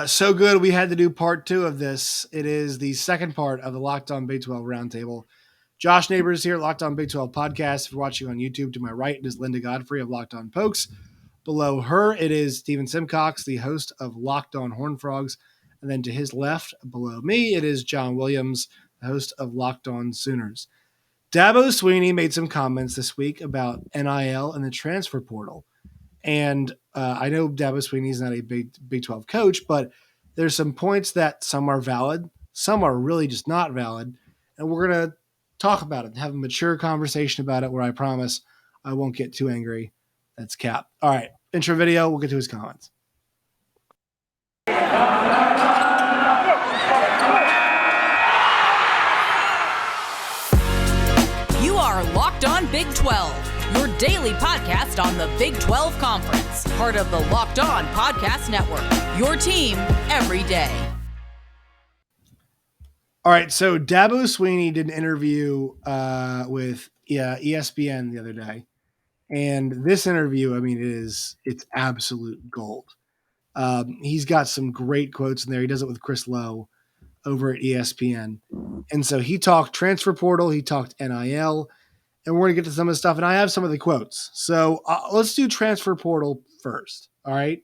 So good, we had to do part 2 of this. It is the second part of the Locked On Big 12 Roundtable. Josh Neighbors here, Locked On Big 12 Podcast. If you're watching on YouTube, to my right, it is Linda Godfrey of Locked On Pokes. Below her, it is Steven Simcox, the host of Locked On Horned Frogs. And then to his left, below me, it is John Williams, the host of Locked On Sooners. Dabo Swinney made some comments this week about NIL and the transfer portal. And I know Dabo Swinney is not a Big 12 coach, but there's some points that some are valid, some are really just not valid. And we're going to talk about it, have a mature conversation about it where I promise I won't get too angry. That's Cap. All right, intro video. We'll get to his comments. You are Locked On Big 12, your daily podcast on the Big 12 Conference, part of the Locked On Podcast Network, your team every day. All right, so Dabo Swinney did an interview with ESPN the other day. And this interview, I mean, it's absolute gold. He's got some great quotes in there. He does it with Chris Lowe over at ESPN. And so he talked transfer portal, he talked NIL, and we're going to get to some of the stuff. And I have some of the quotes. So let's do transfer portal first. All right.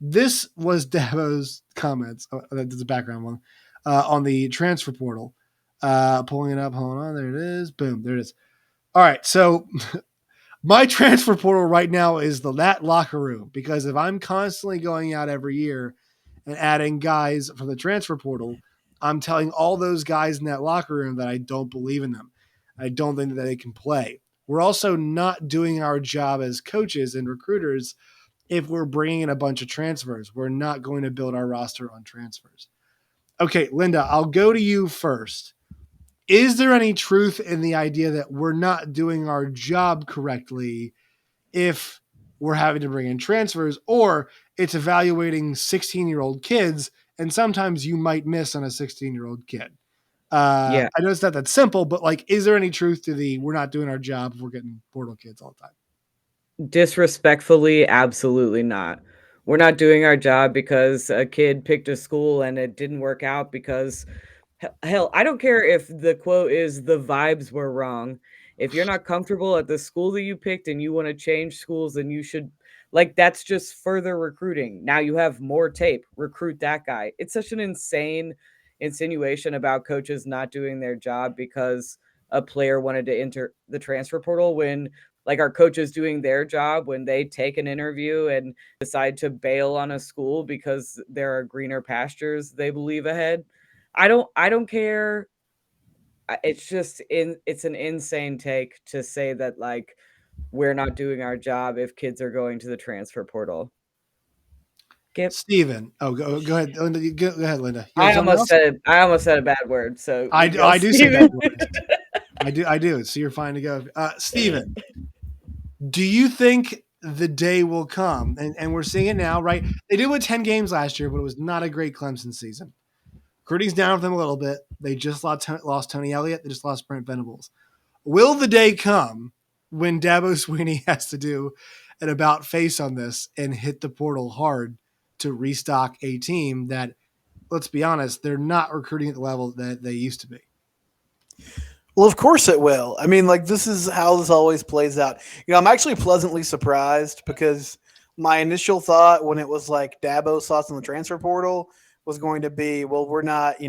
This was Dabo's comments. Oh, that's a background one on the transfer portal. Pulling it up. Hold on. There it is. Boom. There it is. All right. So my transfer portal right now is that locker room, because if I'm constantly going out every year and adding guys from the transfer portal, I'm telling all those guys in that locker room that I don't believe in them. I don't think that they can play. We're also not doing our job as coaches and recruiters if we're bringing in a bunch of transfers. We're not going to build our roster on transfers. Okay, Linda, I'll go to you first. Is there any truth in the idea that we're not doing our job correctly if we're having to bring in transfers, or it's evaluating 16-year-old kids, and sometimes you might miss on a 16-year-old kid? I know it's not that simple, but like, is there any truth to we're not doing our job if we're getting portal kids all the time? Disrespectfully, absolutely not. We're not doing our job because a kid picked a school and it didn't work out because, hell, I don't care if the quote is the vibes were wrong. If you're not comfortable at the school that you picked and you want to change schools, then you should, that's just further recruiting. Now you have more tape, recruit that guy. It's such an insane insinuation about coaches not doing their job because a player wanted to enter the transfer portal, when our coaches doing their job when they take an interview and decide to bail on a school because there are greener pastures they believe ahead. I don't care. It's just it's an insane take to say that we're not doing our job if kids are going to the transfer portal. Steven. Oh, go ahead, Linda. Go ahead, Linda. I almost said a bad word. So I do say bad words. I do. So you're fine to go. Steven, do you think the day will come, and we're seeing it now, right? They did win 10 games last year, but it was not a great Clemson season. Recruiting's down with them a little bit. They just lost Tony Elliott. They just lost Brent Venables. Will the day come when Dabo Swinney has to do an about face on this and hit the portal hard to restock a team that, let's be honest, they're not recruiting at the level that they used to be? Well, of course it will. I mean, this is how this always plays out. I'm actually pleasantly surprised, because my initial thought when it was Dabo's thoughts on the transfer portal was going to be, well, we're not,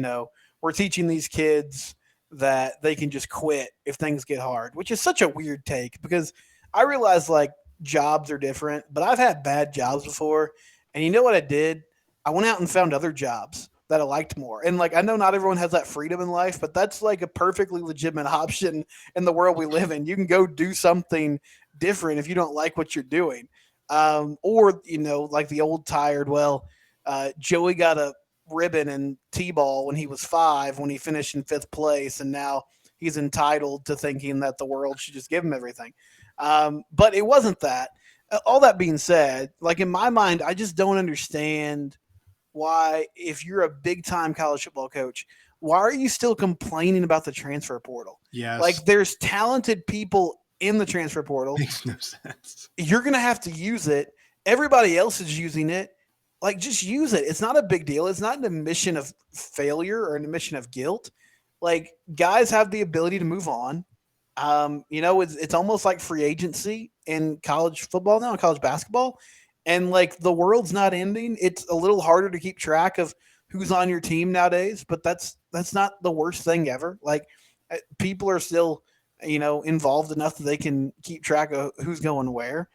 we're teaching these kids that they can just quit if things get hard, which is such a weird take, because I realize jobs are different, but I've had bad jobs before. And you know what I did? I went out and found other jobs that I liked more. And I know not everyone has that freedom in life, but that's a perfectly legitimate option in the world we live in. You can go do something different if you don't like what you're doing. Or, the old tired, Joey got a ribbon in T-ball when he was 5, when he finished in 5th place. And now he's entitled to thinking that the world should just give him everything. But it wasn't that. All that being said, in my mind, I just don't understand why, if you're a big-time college football coach, why are you still complaining about the transfer portal? Yes. There's talented people in the transfer portal. Makes no sense. You're going to have to use it. Everybody else is using it. like just use it. It's not a big deal. It's not an admission of failure or an admission of guilt. Like guys have the ability to move on. It's almost like free agency in college football now, college basketball, and like the world's not ending. It's a little harder to keep track of who's on your team nowadays, but that's not the worst thing ever. Like people are still involved enough that they can keep track of who's going where.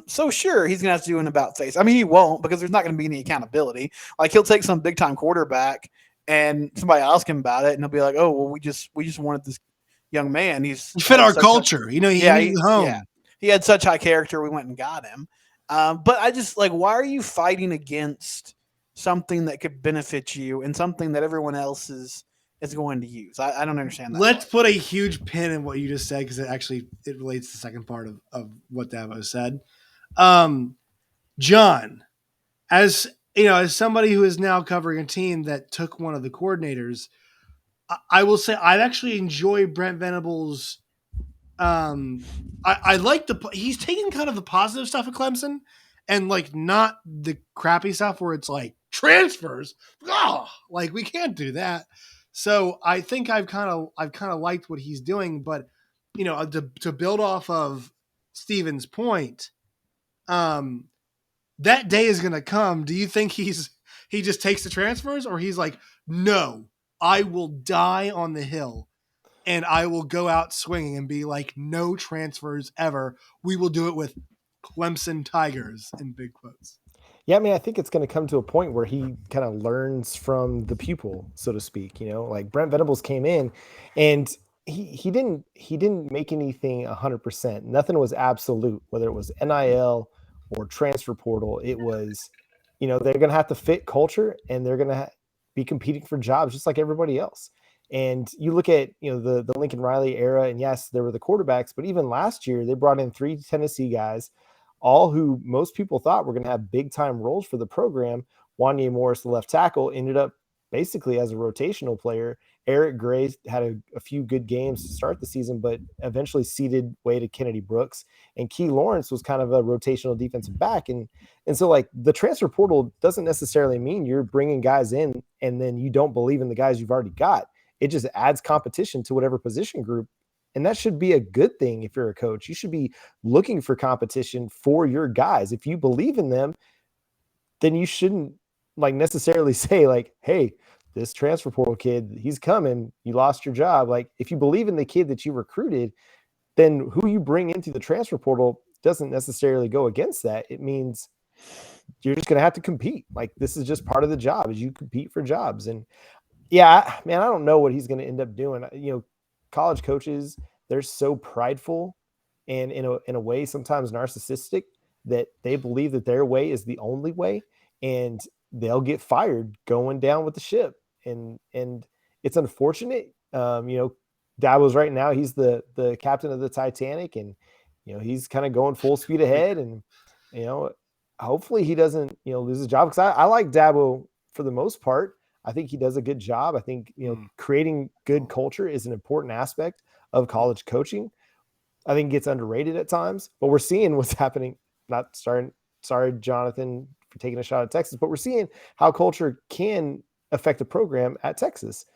So sure, he's gonna have to do an about face. I mean, he won't because there's not gonna be any accountability. Like he'll take some big time quarterback and somebody ask him about it, and he'll be like, "Oh, well, we just wanted this young man. He fit our culture, he needed home. Yeah, he had such high character. We went and got him." But I just like, why are you fighting against something that could benefit you and something that everyone else is going to use? I don't understand that. Let's put a huge pin in what you just said because it relates to the second part of what Dabo said. John, as as somebody who is now covering a team that took one of the coordinators, I will say I actually enjoy Brent Venables. I like he's taking kind of the positive stuff at Clemson and like not the crappy stuff where it's like transfers. Oh, like we can't do that. So I think I've kind of liked what he's doing, but to build off of Steven's point, that day is going to come. Do you think he just takes the transfers, or he's like, no, I will die on the hill and I will go out swinging and be like, no transfers ever. We will do it with Clemson Tigers in big quotes. Yeah, I mean, I think it's going to come to a point where he kind of learns from the pupil, so to speak. Like Brent Venables came in, and he didn't make anything 100%. Nothing was absolute, whether it was NIL or transfer portal. It was, they're going to have to fit culture, and they're going to be competing for jobs just like everybody else. And you look at the Lincoln Riley era, and yes, there were the quarterbacks, but even last year they brought in 3 Tennessee guys, all who most people thought were going to have big time roles for the program. Wanye Morris, the left tackle, ended up basically as a rotational player. Eric Gray had a few good games to start the season, but eventually ceded way to Kennedy Brooks. And Key Lawrence was kind of a rotational defensive back. And so like the transfer portal doesn't necessarily mean you're bringing guys in and then you don't believe in the guys you've already got. It just adds competition to whatever position group. And that should be a good thing if you're a coach. You should be looking for competition for your guys. If you believe in them, then you shouldn't like necessarily say like, hey, this transfer portal kid, he's coming. You lost your job. Like if you believe in the kid that you recruited, then who you bring into the transfer portal doesn't necessarily go against that. It means you're just going to have to compete. Like this is just part of the job as you compete for jobs. And yeah, man, I don't know what he's going to end up doing. College coaches, they're so prideful and in a way sometimes narcissistic that they believe that their way is the only way, and they'll get fired going down with the ship. And it's unfortunate. Dabo's right now, he's the captain of the Titanic, and he's kind of going full speed ahead, and hopefully he doesn't lose his job, because I like Dabo for the most part. I think he does a good job. I think, creating good culture is an important aspect of college coaching. I think it gets underrated at times, but we're seeing what's happening. Sorry, Jonathan, for taking a shot at Texas, but we're seeing how culture can affect a program at Texas.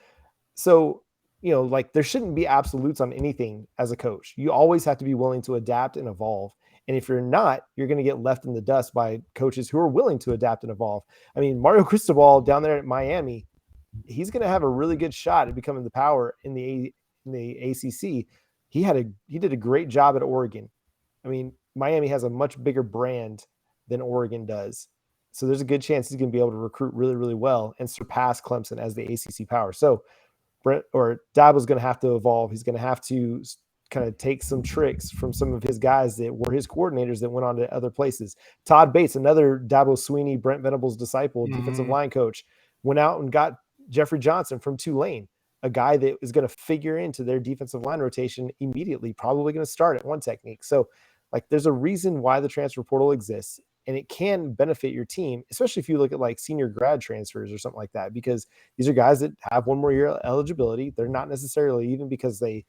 So, like there shouldn't be absolutes on anything as a coach. You always have to be willing to adapt and evolve. And if you're not, you're going to get left in the dust by coaches who are willing to adapt and evolve. I mean, Mario Cristobal down there at Miami, he's going to have a really good shot at becoming the power in the ACC. He did a great job at Oregon. I mean, Miami has a much bigger brand than Oregon does. So there's a good chance he's going to be able to recruit really, really well and surpass Clemson as the ACC power. So Dabo's going to have to evolve. He's going to have to kind of take some tricks from some of his guys that were his coordinators that went on to other places. Todd Bates, another Dabo Swinney, Brent Venables disciple, defensive line coach, went out and got Jeffrey Johnson from Tulane, a guy that is going to figure into their defensive line rotation immediately, probably going to start at one technique. So like there's a reason why the transfer portal exists, and it can benefit your team, especially if you look at like senior grad transfers or something like that, because these are guys that have one more year eligibility. They're not necessarily even because they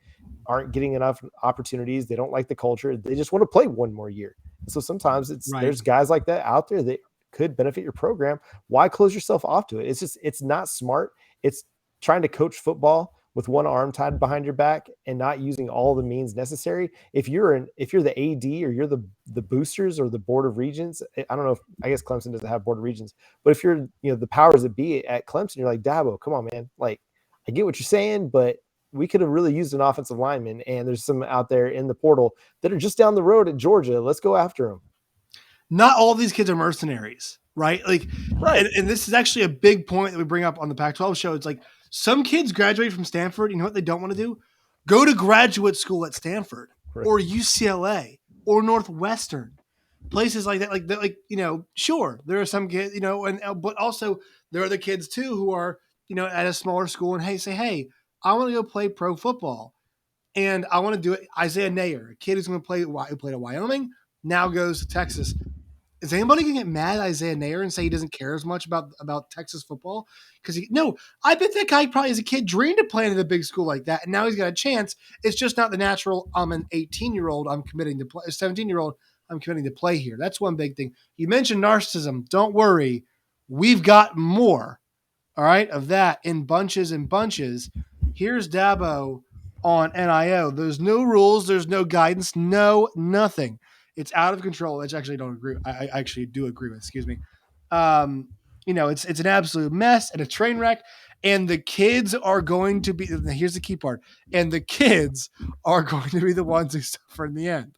aren't getting enough opportunities. They don't like the culture. They just want to play one more year. So sometimes there's guys like that out there that could benefit your program, why close yourself off to it? It's not smart. It's trying to coach football with one arm tied behind your back and not using all the means necessary. If you're the AD or you're the boosters or the board of regents, I don't know if, I guess Clemson doesn't have board of regents, but if you're, the powers that be at Clemson, you're like, Dabo, come on, man. Like, I get what you're saying, but we could have really used an offensive lineman, and there's some out there in the portal that are just down the road at Georgia. Let's go after them. Not all of these kids are mercenaries, right? Like, right. And this is actually a big point that we bring up on the Pac-12 show. It's like some kids graduate from Stanford. You know what they don't want to do? Go to graduate school at Stanford or UCLA or Northwestern, places like that. Like sure, there are some kids, but also there are the kids too who are, at a smaller school and hey, I want to go play pro football. And I want to do it. Isaiah Nayer, a kid who's going to play, who played at Wyoming, now goes to Texas. Is anybody going to get mad at Isaiah Nayer and say he doesn't care as much about Texas football? Because I bet that guy probably as a kid dreamed of playing in a big school like that, and now he's got a chance. It's just not the natural. I'm an 18-year-old. I'm committing to play. A 17-year-old. I'm committing to play here. That's one big thing. You mentioned narcissism. Don't worry, we've got more. All right, of that in bunches and bunches. Here's Dabo on NIL. There's no rules. There's no guidance. No, nothing. It's out of control. Which actually don't agree. I actually do agree with. Excuse me. It's an absolute mess and a train wreck. And the kids are going to be. Here's the key part. And the kids are going to be the ones who suffer in the end.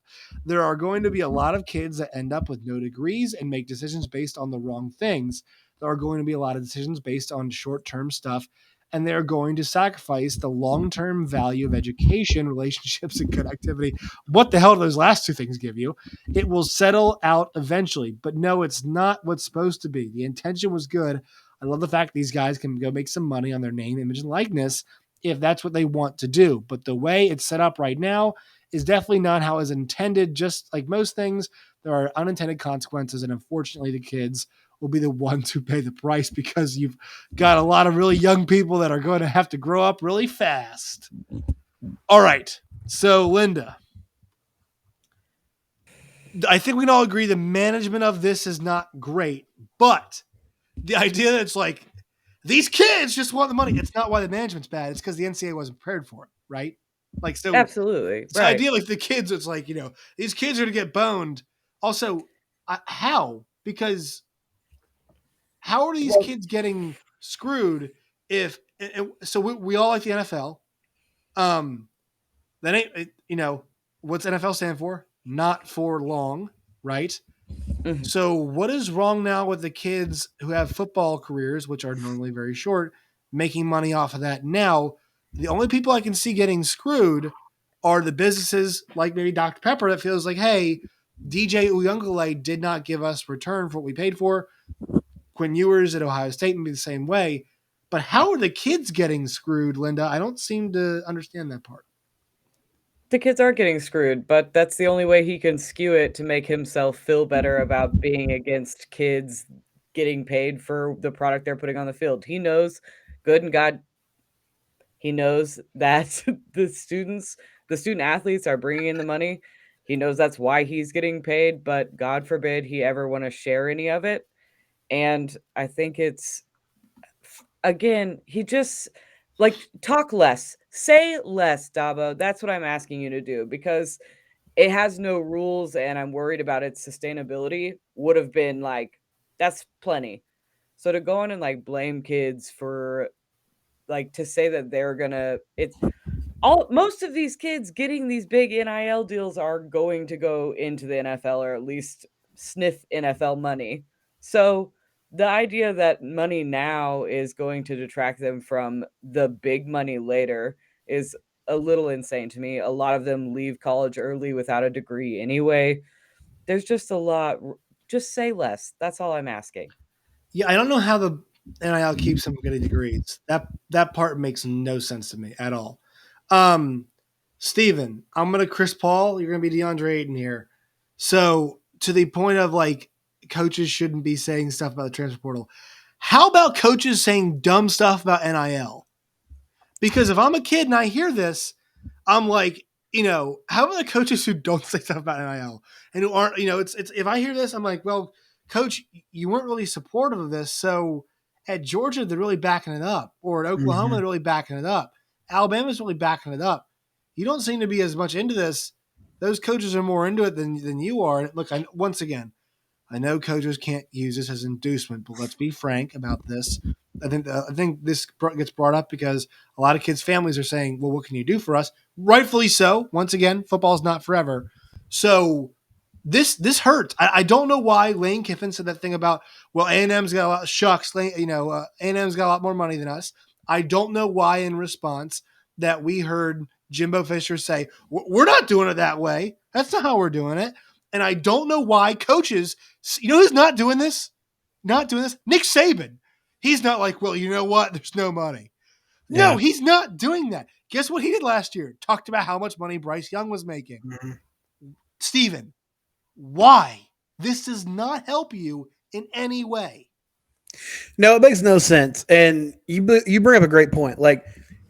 There are going to be a lot of kids that end up with no degrees and make decisions based on the wrong things. There are going to be a lot of decisions based on short-term stuff. And they're going to sacrifice the long-term value of education, relationships, and connectivity. What the hell do those last two things give you? It will settle out eventually. But no, it's not what's supposed to be. The intention was good. I love the fact these guys can go make some money on their name, image, and likeness if that's what they want to do. But the way it's set up right now is definitely not how it's intended. Just like most things, there are unintended consequences. And unfortunately, the kids will be the ones who pay the price because you've got a lot of really young people that are going to have to grow up really fast. All right. So, Linda, I think we can all agree the management of this is not great, but the idea that it's like these kids just want the money. It's not why the management's bad. It's because the NCAA wasn't prepared for it, right? Like, so absolutely. So right. The idea, like the kids, it's like, these kids are to get boned. Also, how? Because how are these kids getting screwed if so we all like the NFL. That ain't, what's NFL stand for? Not for long, right? Mm-hmm. So what is wrong now with the kids who have football careers, which are normally very short, making money off of that now? The only people I can see getting screwed are the businesses like maybe Dr. Pepper that feels like, hey, DJ Uyunglele did not give us return for what we paid for. Quinn Ewers at Ohio State would be the same way. But how are the kids getting screwed, Linda? I don't seem to understand that part. The kids are getting screwed, but that's the only way he can skew it to make himself feel better about being against kids getting paid for the product they're putting on the field. He knows, good and God, he knows that the student athletes are bringing in the money. He knows that's why he's getting paid, but God forbid he ever want to share any of it. And I think it's, again, he just, like, talk less, say less, Dabo. That's what I'm asking you to do, because it has no rules and I'm worried about its sustainability. Would have been like, that's plenty. So to go on and like blame kids for, like, to say that they're gonna, most of these kids getting these big NIL deals are going to go into the NFL or at least sniff NFL money. So the idea that money now is going to detract them from the big money later is a little insane to me. A lot of them leave college early without a degree anyway. There's just a lot. Just say less. That's all I'm asking. Yeah, I don't know how the NIL keeps them from getting degrees. That part makes no sense to me at all. Steven, I'm going to Chris Paul. You're going to be DeAndre Ayton here. So to the point of like coaches shouldn't be saying stuff about the transfer portal. How about coaches saying dumb stuff about NIL? Because if I'm a kid and I hear this, I'm like, how about the coaches who don't say stuff about NIL and who aren't, it's if I hear this, I'm like, well, Coach, you weren't really supportive of this. So at Georgia, they're really backing it up. Or at Oklahoma, they're really backing it up. Alabama's really backing it up. You don't seem to be as much into this. Those coaches are more into it than you are. And look, once again, I know coaches can't use this as inducement, but let's be frank about this. I think this gets brought up because a lot of kids' families are saying, well, what can you do for us? Rightfully so. Once again, football's not forever. So this hurts. I don't know why Lane Kiffin said that thing about, well, A&M's got a lot of shucks. A&M's got a lot more money than us. I don't know why in response that we heard Jimbo Fisher say, we're not doing it that way. That's not how we're doing it. And I don't know why coaches, you know who's not doing this? Not doing this? Nick Saban. He's not like, well, you know what? There's no money. No, he's not doing that. Guess what he did last year? Talked about how much money Bryce Young was making. Steven, why? This does not help you in any way. No, it makes no sense. And you bring up a great point. Like,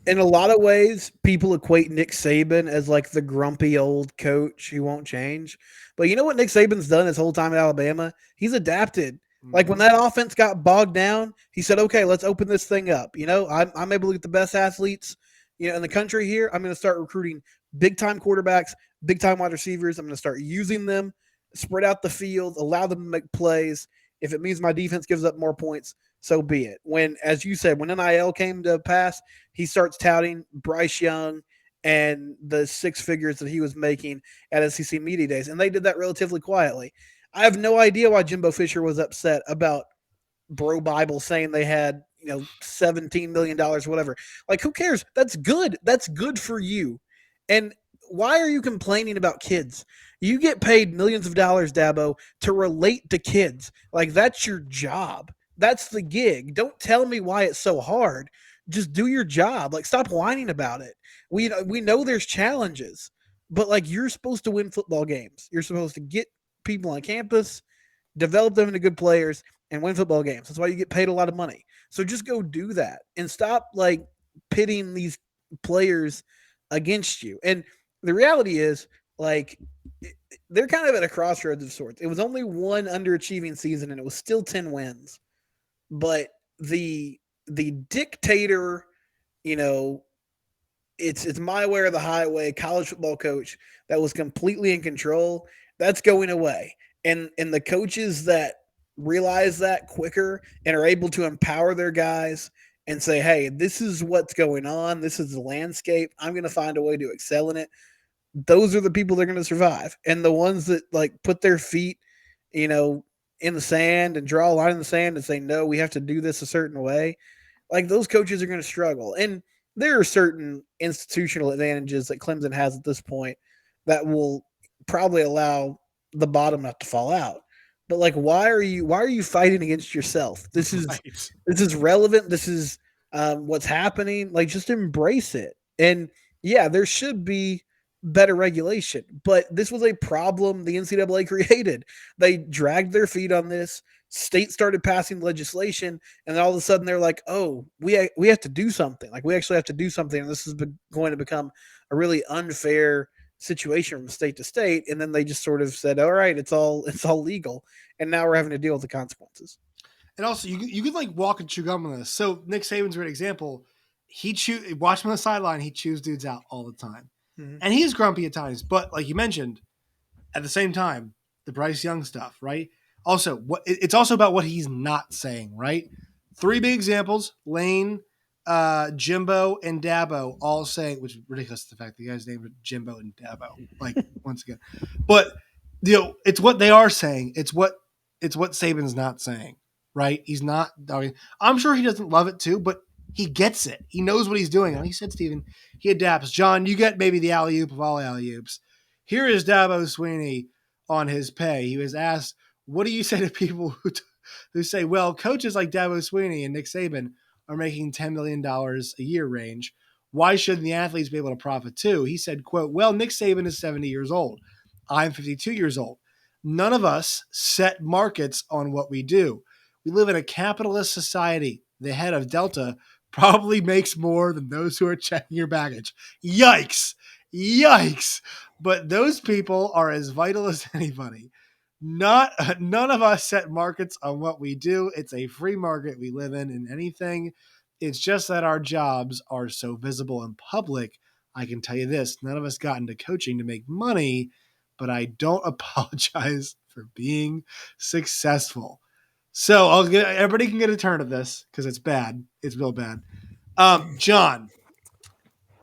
in a lot of ways, people equate Nick Saban as like the grumpy old coach who won't change. But you know what Nick Saban's done his whole time at Alabama? He's adapted. Like when that offense got bogged down, he said, okay, let's open this thing up. You know, I'm able to get the best athletes, in the country here. I'm going to start recruiting big-time quarterbacks, big-time wide receivers. I'm going to start using them, spread out the field, allow them to make plays. If it means my defense gives up more points, so be it. When, as you said, when NIL came to pass, he starts touting Bryce Young and the six figures that he was making at SEC Media Days, and they did that relatively quietly. I have no idea why Jimbo Fisher was upset about Bro Bible saying they had, $17 million, whatever. Like, who cares? That's good. That's good for you. And why are you complaining about kids? You get paid millions of dollars, Dabo, to relate to kids. Like, that's your job. That's the gig. Don't tell me why it's so hard. Just do your job. Like, stop whining about it. We know there's challenges, but like, you're supposed to win football games. You're supposed to get people on campus, develop them into good players, and win football games. That's why you get paid a lot of money. So just go do that and stop like pitting these players against you. And the reality is, like, they're kind of at a crossroads of sorts. It was only one underachieving season, and it was still 10 wins. But the dictator, it's my way or the highway college football coach that was completely in control, that's going away. And the coaches that realize that quicker and are able to empower their guys and say, hey, this is what's going on. This is the landscape. I'm going to find a way to excel in it. Those are the people that are going to survive. And the ones that like put their feet, in the sand and draw a line in the sand and say, no, we have to do this a certain way. Like, those coaches are going to struggle. And there are certain institutional advantages that Clemson has at this point that will probably allow the bottom not to fall out. But like, why are you fighting against yourself? This is relevant. This is what's happening. Like, just embrace it. And yeah, there should be better regulation, but this was a problem the NCAA created. They dragged their feet on this. State started passing legislation, and then all of a sudden they're like, oh, we have to do something. Like, we actually have to do something, and this is going to become a really unfair situation from state to state. And then they just sort of said, all right, it's all legal, and now we're having to deal with the consequences. And also, you could like walk and chew gum on this. So Nick Saban's a great example. Watch him on the sideline. He chews dudes out all the time. And he is grumpy at times, but like you mentioned, at the same time, the Bryce Young stuff, right? Also, it's also about what he's not saying, right? Three big examples: Lane, Jimbo, and Dabo all saying, which is ridiculous. The fact the guy's named Jimbo and Dabo, like once again, but it's what they are saying. It's what Saban's not saying, right? He's not. I mean, I'm sure he doesn't love it too, but he gets it. He knows what he's doing. Like he said, Steven, he adapts. John, you get maybe the alley-oop of all alley-oops. Here is Dabo Swinney on his pay. He was asked, what do you say to people who say, well, coaches like Dabo Swinney and Nick Saban are making $10 million a year range. Why shouldn't the athletes be able to profit too? He said, quote, well, Nick Saban is 70 years old. I'm 52 years old. None of us set markets on what we do. We live in a capitalist society. The head of Delta probably makes more than those who are checking your baggage. Yikes. But those people are as vital as anybody. None of us set markets on what we do. It's a free market we live in anything. It's just that our jobs are so visible and public. I can tell you this, none of us got into coaching to make money, but I don't apologize for being successful. So everybody can get a turn of this because it's bad. It's real bad. John,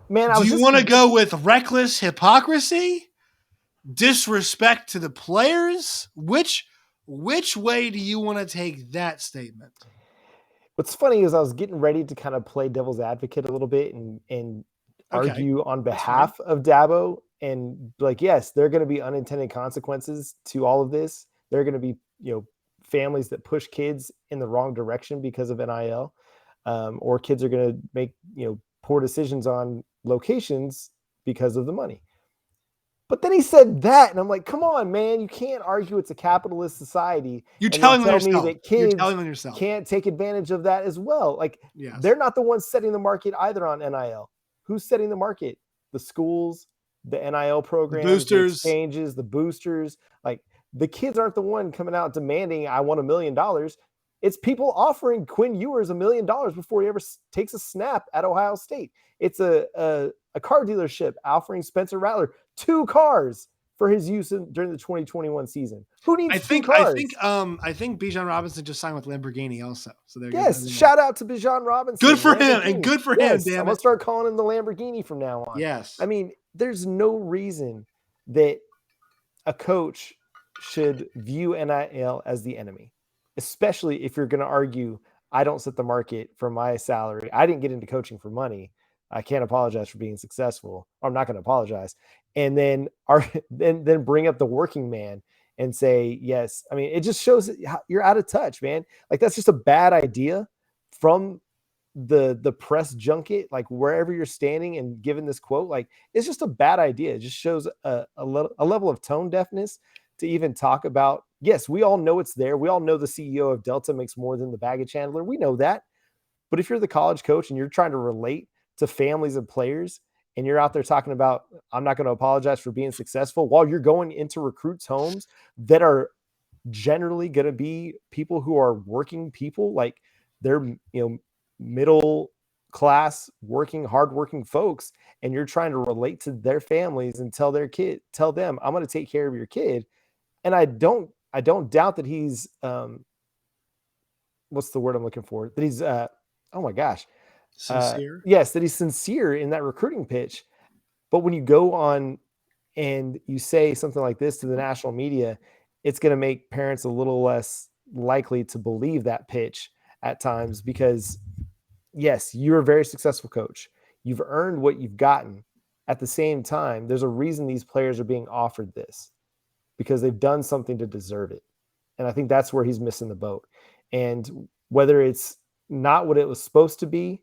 Man, do you want to go with reckless hypocrisy? Disrespect to the players? Which way do you want to take that statement? What's funny is I was getting ready to kind of play devil's advocate a little bit and argue on behalf of Dabo and like, yes, there are going to be unintended consequences to all of this. There are going to be, families that push kids in the wrong direction because of NIL, or kids are going to make, poor decisions on locations because of the money. But then he said that, and I'm like, come on, man, you can't argue it's a capitalist society. You're telling me that kids yourself can't take advantage of that as well. Like, yes. They're not the ones setting the market either on NIL. Who's setting the market? The schools, the NIL programs, the boosters, the exchanges, the boosters. Like, the kids aren't the one coming out demanding, I want $1 million. It's people offering Quinn Ewers $1 million before he ever takes a snap at Ohio State. It's a car dealership offering Spencer Rattler 2 cars for his use during the 2021 season. Who needs 2 cars? I think Bijan Robinson just signed with Lamborghini also. So yes, shout out to Bijan Robinson. Good for him, and good for him. Damn, I'm gonna start calling him the Lamborghini from now on. Yes, I mean, there's no reason that a coach should view NIL as the enemy, especially if you're going to argue, I don't set the market for my salary. I didn't get into coaching for money. I can't apologize for being successful. I'm not going to apologize. And then then bring up the working man and say, yes. I mean, it just shows that you're out of touch, man. Like, that's just a bad idea from the press junket, like wherever you're standing and given this quote. Like, it's just a bad idea. It just shows a level of tone deafness to even talk about. Yes, we all know it's there. We all know the CEO of Delta makes more than the baggage handler. We know that. But if you're the college coach and you're trying to relate to families of players and you're out there talking about, I'm not going to apologize for being successful, while you're going into recruits' homes that are generally going to be people who are working people, like they're, middle class, hardworking folks, and you're trying to relate to their families and tell them, I'm going to take care of your kid. And I don't doubt that he's, what's the word I'm looking for? That he's, oh my gosh. Sincere? Yes, that he's sincere in that recruiting pitch. But when you go on and you say something like this to the national media, it's going to make parents a little less likely to believe that pitch at times, because yes, you're a very successful coach. You've earned what you've gotten. At the same time, there's a reason these players are being offered this, because they've done something to deserve it. And I think that's where he's missing the boat. And whether it's not what it was supposed to be,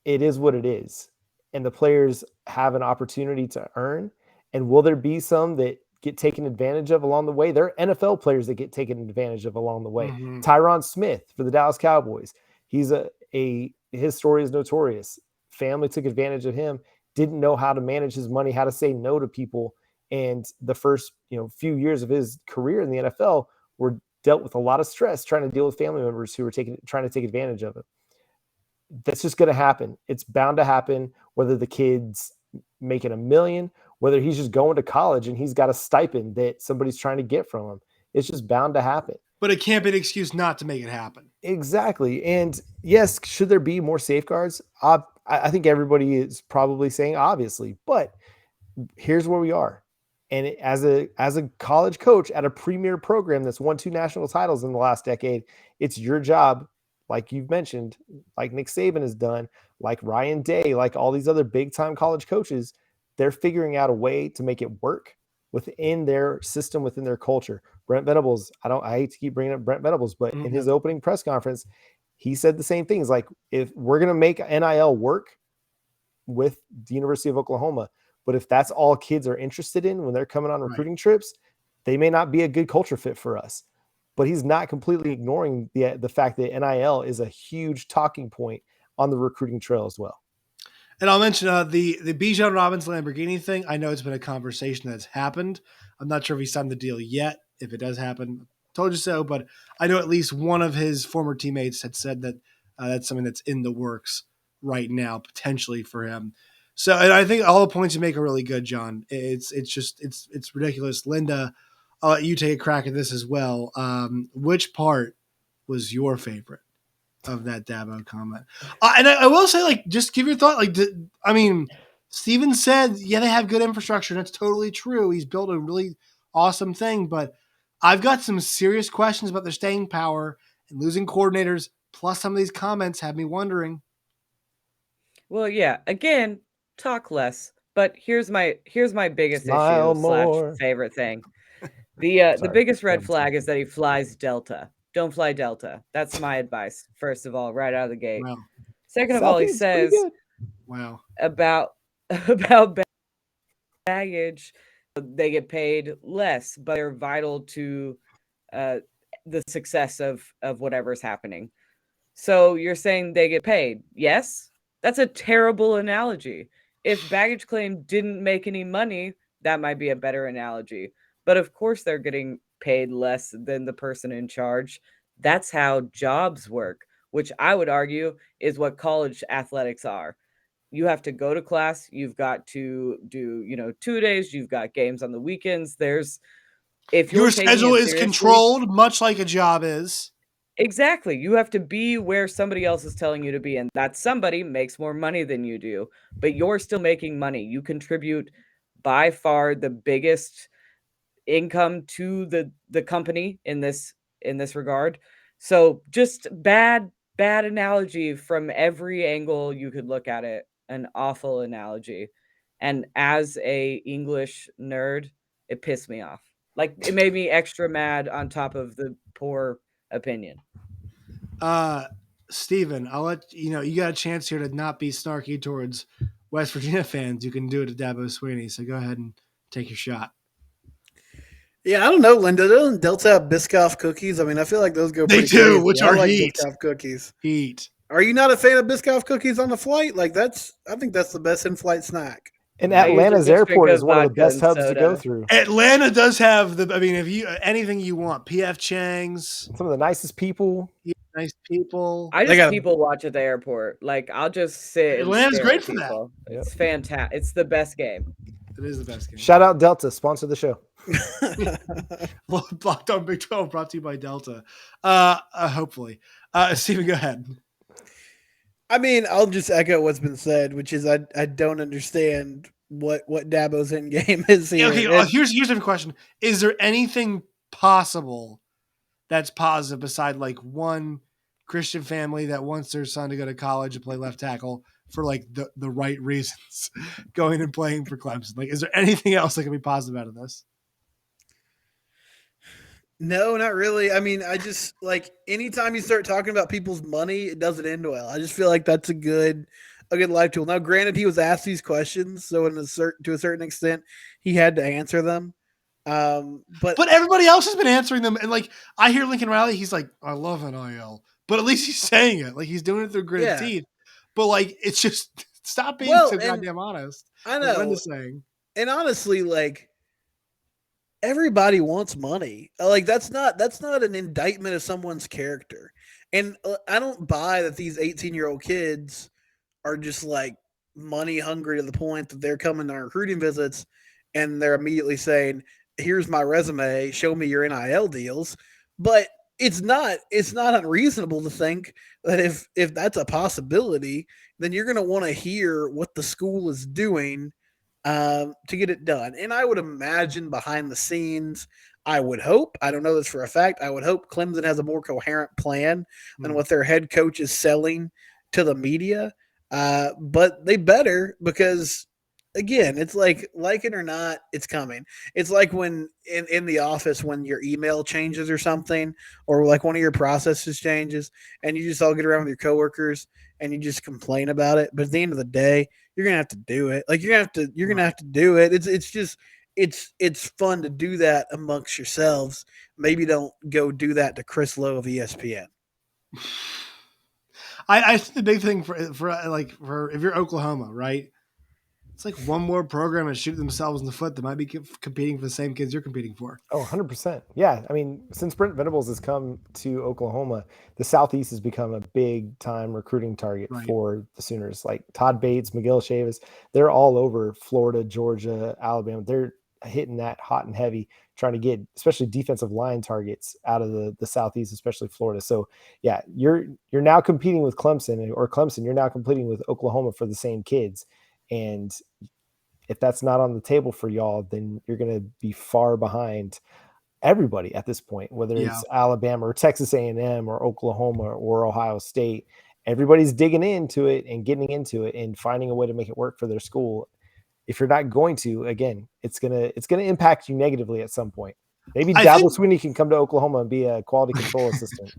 it is what it is. And the players have an opportunity to earn. And will there be some that get taken advantage of along the way? There are NFL players that get taken advantage of along the way. Mm-hmm. Tyron Smith for the Dallas Cowboys. He's his story is notorious. Family took advantage of him, didn't know how to manage his money, how to say no to people. And the first, few years of his career in the NFL were dealt with a lot of stress trying to deal with family members who were trying to take advantage of him. That's just going to happen. It's bound to happen, whether the kid's making $1 million, whether he's just going to college and he's got a stipend that somebody's trying to get from him. It's just bound to happen. But it can't be an excuse not to make it happen. Exactly. And yes, should there be more safeguards? I think everybody is probably saying obviously, but here's where we are. And as a college coach at a premier program that's won 2 national titles in the last decade, it's your job, like you've mentioned, like Nick Saban has done, like Ryan Day, like all these other big time college coaches, they're figuring out a way to make it work within their system, within their culture. Brent Venables, I hate to keep bringing up Brent Venables, but in his opening press conference, he said the same things. Like, if we're going to make NIL work with the University of Oklahoma, but if that's all kids are interested in when they're coming on recruiting trips, they may not be a good culture fit for us. But he's not completely ignoring the fact that NIL is a huge talking point on the recruiting trail as well. And I'll mention the Bijan Robinson Lamborghini thing. I know it's been a conversation that's happened. I'm not sure if he signed the deal yet. if it does happen. Told you so, but I know at least one of his former teammates had said that that's something that's in the works right now, potentially for him. So, and I think all the points you make are really good, John. It's ridiculous. Linda, I'll let you take a crack at this as well. Which part was your favorite of that Dabo comment? And I will say, like, just give your thought. Like, Steven said, yeah, they have good infrastructure. That's totally true. He's built a really awesome thing, but I've got some serious questions about their staying power and losing coordinators. Plus, some of these comments have me wondering. Well, yeah. Again, talk less. But here's my biggest Smile issue more. / favorite thing. The Sorry. biggest red flag is that he flies Delta. Don't fly Delta. That's my advice. First of all, right out of the gate. Wow. Second of all, he Southeast's pretty says good. Wow. about baggage, they get paid less, but they're vital to the success of whatever's happening. So you're saying they get paid? Yes, that's a terrible analogy. If baggage claim didn't make any money, that might be a better analogy. But of course, they're getting paid less than the person in charge. That's how jobs work, which I would argue is what college athletics are. You have to go to class. You've got to do, 2 days. You've got games on the weekends. If you're Your taking schedule it is seriously, controlled, much like a job is. exactly. You have to be where somebody else is telling you to be, and that somebody makes more money than you do, but you're still making money. You contribute by far the biggest income to the company in this regard. So just bad analogy from every angle you could look at it. An awful analogy. And as a English nerd, it pissed me off. Like, it made me extra mad on top of the poor opinion. Steven, I'll let you know, you got a chance here to not be snarky towards West Virginia fans. You can do it to Dabo Swinney, so go ahead and take your shot. Yeah, I don't know, Linda. Doesn't Delta have Biscoff cookies? I mean, I feel like those go They pretty do, crazy. which I are like heat. Biscoff cookies. Heat. Are you not a fan of Biscoff cookies on the flight? Like I think that's the best in-flight snack. And I usually Atlanta's just airport drink is a one of the vodka best and hubs to go soda. through. Atlanta does have if you anything you want, PF Chang's, Some of the nicest people. nice people. I They just got- people watch at the airport. Like, I'll just sit and Atlanta's stare great at for that. people. Yep. It's fantastic. It's the best game. It is the best game. Shout out Delta, sponsor the show. Locked on Big 12 brought to you by Delta. Hopefully. Steven, go ahead. I mean, I'll just echo what's been said, which is I don't understand what Dabo's end game is here. Okay, here's a different question. Is there anything possible that's positive beside like one Christian family that wants their son to go to college and play left tackle for like the right reasons, going and playing for Clemson? Like, is there anything else that can be positive out of this? No, not really. I mean, I just like anytime you start talking about people's money, it doesn't end well. I just feel like that's a good life tool. Now, granted, he was asked these questions, so to a certain extent, he had to answer them. But everybody else has been answering them, and like I hear Lincoln Riley, he's like, "I love NIL," but at least he's saying it, like he's doing it through gritted teeth. But like, it's just stop being so goddamn honest. I know. Like Linda's saying, and honestly, like everybody wants money. Like that's not an indictment of someone's character. And I don't buy that these 18-year-old kids are just like money hungry to the point that they're coming to our recruiting visits and they're immediately saying, "Here's my resume, show me your NIL deals." But it's not unreasonable to think that if that's a possibility, then you're going to want to hear what the school is doing to get it done. And I would imagine behind the scenes, I would hope, I don't know this for a fact, I would hope Clemson has a more coherent plan than what their head coach is selling to the media. But they better, because again, it's like it or not, it's coming. It's like when in the office, when your email changes or something, or like one of your processes changes, and you just all get around with your coworkers and you just complain about it. But at the end of the day, you're gonna have to do it. Like you're gonna have to do it. It's fun to do that amongst yourselves. Maybe don't go do that to Chris Lowe of ESPN. I think the big thing for if you're Oklahoma, right? It's like one more program and shoot themselves in the foot that might be competing for the same kids you're competing for. Oh, 100%. Yeah. I mean, since Brent Venables has come to Oklahoma, the Southeast has become a big time recruiting target for the Sooners. Like Todd Bates, Miguel Chavis, they're all over Florida, Georgia, Alabama. They're hitting that hot and heavy, trying to get especially defensive line targets out of the Southeast, especially Florida. So yeah, you're now competing with Clemson, or Clemson, you're now competing with Oklahoma for the same kids. And if that's not on the table for y'all, then you're going to be far behind everybody at this point, whether it's Alabama or Texas A&M or Oklahoma or Ohio State. Everybody's digging into it and getting into it and finding a way to make it work for their school. If you're not going to, again, it's gonna impact you negatively at some point. Maybe Dabo Swinney can come to Oklahoma and be a quality control assistant.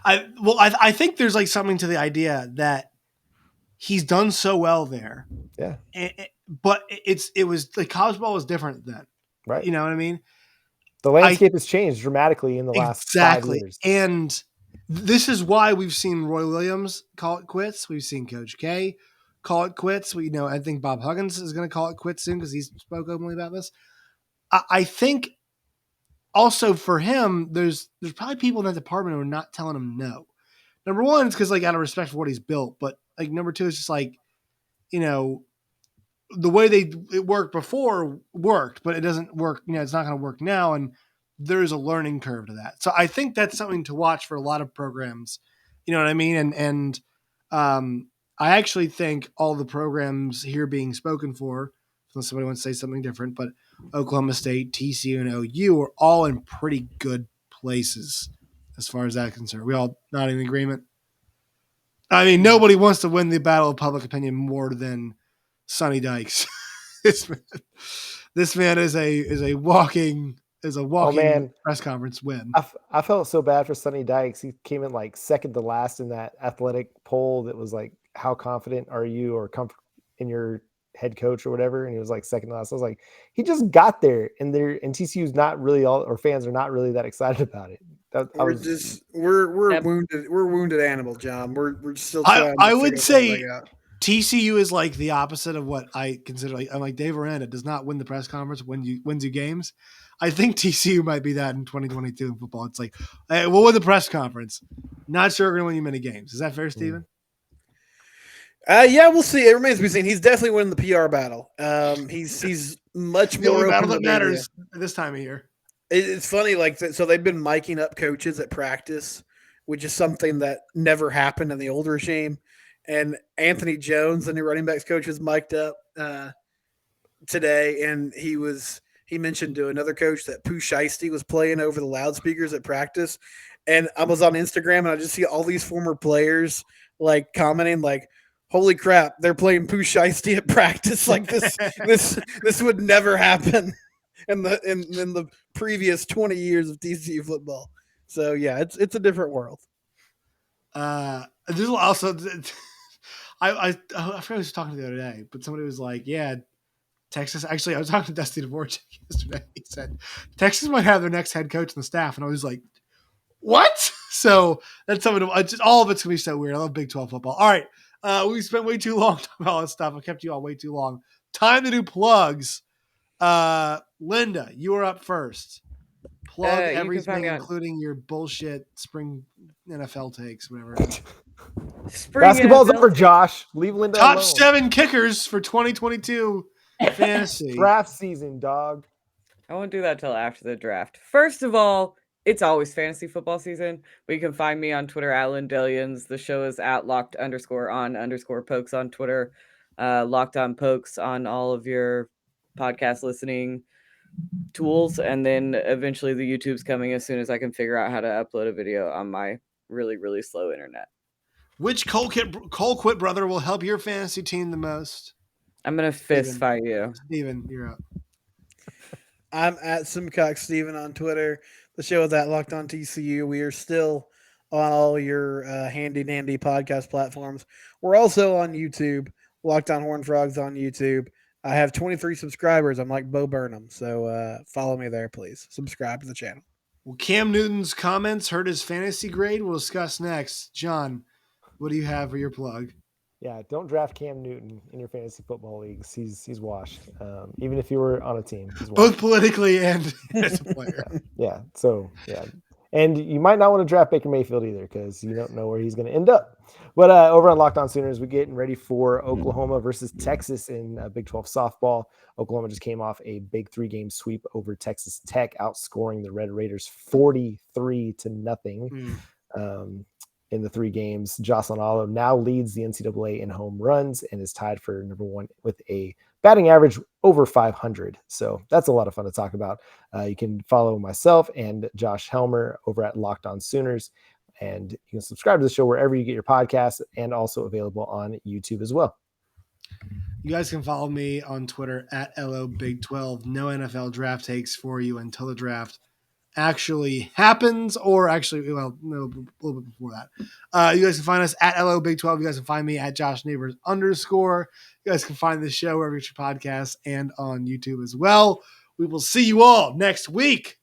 I think there's like something to the idea that he's done so well there. Yeah. But it was like college ball was different then. Right. You know what I mean? The landscape has changed dramatically in the last 5 years. And this is why we've seen Roy Williams call it quits. We've seen Coach K call it quits. I think Bob Huggins is going to call it quits soon because he spoke openly about this. I think also for him, there's probably people in that department who are not telling him no. Number one, it's because like out of respect for what he's built, but like number two, it's just like, the way it worked before worked, but it doesn't work. It's not going to work now, and there's a learning curve to that. So I think that's something to watch for a lot of programs. You know what I mean? And I actually think all the programs here being spoken for, unless somebody wants to say something different, but Oklahoma State, TCU, and OU are all in pretty good places as far as that's concerned. We all not in agreement? I mean, nobody wants to win the battle of public opinion more than Sonny Dykes. This man is a walking press conference win. I felt so bad for Sonny Dykes. He came in like second to last in that athletic poll that was like, how confident are you or in your head coach or whatever? And he was like second to last. I was like, he just got there, and TCU's not really or fans are not really that excited about it. We're wounded. We're wounded animal, John. We're still. I would say TCU is like the opposite of what I consider. I'm like Dave Aranda does not win the press conference, wins you games. I think TCU might be that in 2022 in football. It's like, hey, we'll win the press conference. Not sure we're going to win you many games. Is that fair, Steven? Yeah, we'll see. It remains to be seen. He's definitely winning the PR battle. He's much more open battle that matters this time of year. It's funny, like, so they've been miking up coaches at practice, which is something that never happened in the old regime. And Anthony Jones, the new running backs coach, was mic'd up today, and he mentioned to another coach that Pooh Shiesty was playing over the loudspeakers at practice. And I was on Instagram, and I just see all these former players like commenting, like, "Holy crap, they're playing Pooh Shiesty at practice! Like this would never happen in the previous 20 years of TCU football." So yeah, it's a different world. There's also I forgot who I was talking to the other day, but somebody was like, "Yeah, Texas." Actually, I was talking to Dusty DeVorchak yesterday. He said Texas might have their next head coach on the staff, and I was like, "What?" So that's something. All of it's gonna be so weird. I love Big 12 football. All right, we spent way too long talking about all this stuff. I kept you all way too long. Time to do plugs. Linda, you are up first. Plug everything, including your bullshit spring NFL takes, whatever. Basketball's over, Josh. Leave Linda Top alone. 7 kickers for 2022 fantasy draft season, dog. I won't do that till after the draft. First of all, it's always fantasy football season, but you can find me on Twitter at Lindelians. The show is at locked_on_pokes on Twitter. Locked on Pokes on all of your podcast listening tools, and then eventually the YouTube's coming as soon as I can figure out how to upload a video on my really, really slow internet. Which Colquitt brother will help your fantasy team the most? I'm gonna fist fight you. Steven, you're up. I'm at Simcox Steven on Twitter. The show is at Locked On TCU. We are still on all your handy dandy podcast platforms. We're also on YouTube. Locked On Horned Frogs on YouTube. I have 23 subscribers. I'm like Bo Burnham. So follow me there, please. Subscribe to the channel. Well, Cam Newton's comments hurt his fantasy grade. We'll discuss next. John, what do you have for your plug? Yeah, don't draft Cam Newton in your fantasy football leagues. He's washed. Even if you were on a team, he's washed. Both politically and as a player. Yeah. So yeah, and you might not want to draft Baker Mayfield either because you don't know where he's going to end up. But over on Locked On Sooners, we're getting ready for Oklahoma versus Texas in Big 12 softball. Oklahoma just came off a big 3-game sweep over Texas Tech, outscoring the Red Raiders 43-0. In the 3 games. Jocelyn Allo now leads the NCAA in home runs and is tied for number 1 with a batting average over 500. So that's a lot of fun to talk about. You can follow myself and Josh Helmer over at Locked On Sooners, and you can subscribe to the show wherever you get your podcasts, and also available on YouTube as well. You guys can follow me on Twitter at LOBig12. No NFL draft takes for you until the draft actually happens, or actually, well, no, a little bit before that. You guys can find us at LOBig12. You guys can find me at Josh Neighbors _. You guys can find the show wherever you get your podcasts and on YouTube as well. We will see you all next week.